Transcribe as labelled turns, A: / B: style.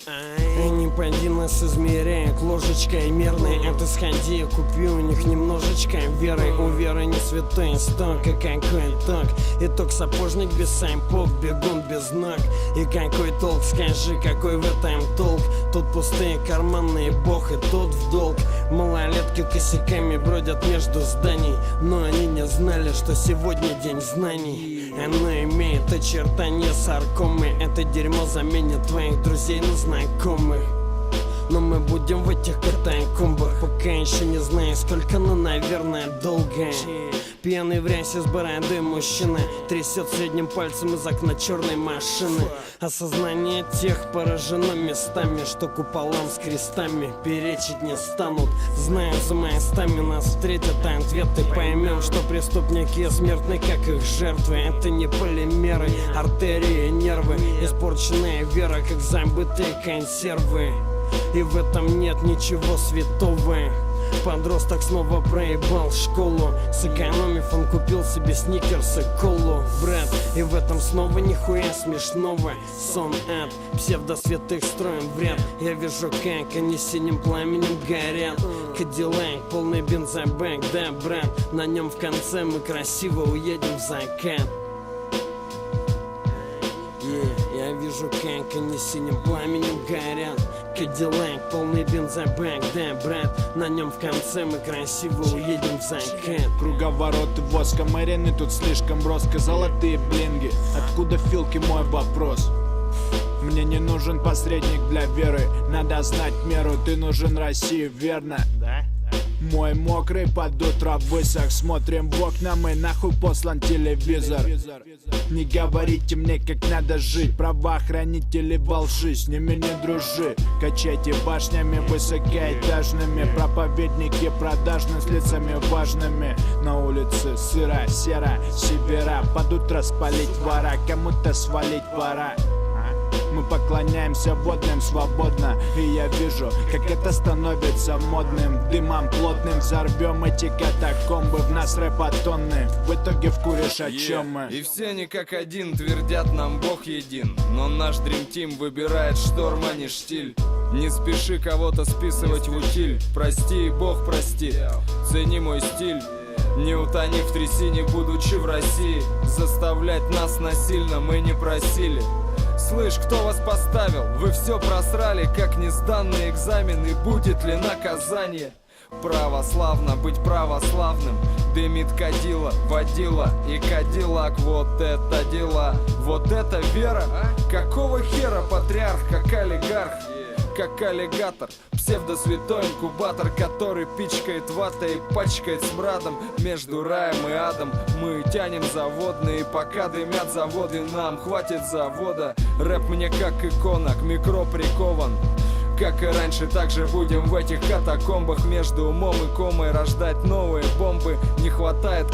A: Они поди нас измеряют ложечкой мерной. Это сходи, купи у них немножечко веры. У веры не святой исток, а какой итог? Итог сапожник без саймпок, бегун без ног. И какой толк, скажи, какой в этом толк? Тут пустые карманные бог и тот в долг. Малолетки косяками бродят между зданий, но они не знали, что сегодня день знаний. Оно имеет очертания саркомы. Это дерьмо заменит твоих друзей на знакомых. Но мы будем в этих катакомбах, пока еще не знаю сколько, но наверное долго. Пьяный в рясе с бородой мужчина трясет средним пальцем из окна черной машины. Осознание тех поражено местами, что куполам с крестами перечить не станут. Знаю, за местами нас встретят ответы. Поймем, что преступники смертны, как их жертвы. Это не полимеры, артерии, нервы. Испорченная вера, как забытые консервы. И в этом нет ничего святого. Подросток снова проебал школу. Сэкономив, он купил себе сникерс и колу. Бред, и в этом снова нихуя смешного. Сон ад, псевдосвятых строим вред. Я вижу, как они синим пламенем горят. Кадиллак, полный бензобак, да, брат. На нем в конце мы красиво уедем в закат. Я вижу, как они синим пламенем горят. Кадиллак, полный бензобак, да, брат. На нем в конце мы красиво уедем в закат.
B: Круговороты воском арены, тут слишком броско. Золотые блинги, откуда филки, мой вопрос. Мне не нужен посредник для веры. Надо знать меру, ты нужен России, верно? Мой мокрый под утро высох. Смотрим в окна, мы нахуй послан телевизор. Не говорите мне, как надо жить. Правоохранители во лжи, с ними не дружи. Качайте башнями высокоэтажными. Проповедники продажны с лицами важными. На улице сыро, серо, севера. Под утро спалить вора, кому-то свалить пора. Мы поклоняемся водным свободно. И я вижу, как это становится модным. Дымом плотным взорвем эти катакомбы. В нас рэпатонны, в итоге вкуришь, о чем мы.
C: И все они как один твердят, нам Бог един. Но наш Dream Team выбирает шторм, а не штиль. Не спеши кого-то списывать в утиль. Прости, и Бог простит, цени мой стиль. Не утони в трясине, будучи в России. Заставлять нас насильно мы не просили. Слышь, кто вас поставил? Вы все просрали, как несданный экзамен. И будет ли наказание? Православно быть православным. Дымит кадила, водила и кадиллак. Вот это дела, вот это вера. Какого хера патриарх, как олигарх? Как аллигатор, псевдосвятой инкубатор, который пичкает ватой и пачкает смрадом. Между раем и адом мы тянем заводные. Пока дымят заводы, нам хватит завода. Рэп мне как икона, к микро прикован. Как и раньше, так же будем в этих катакомбах. Между умом и комой рождать новые бомбы. Не хватает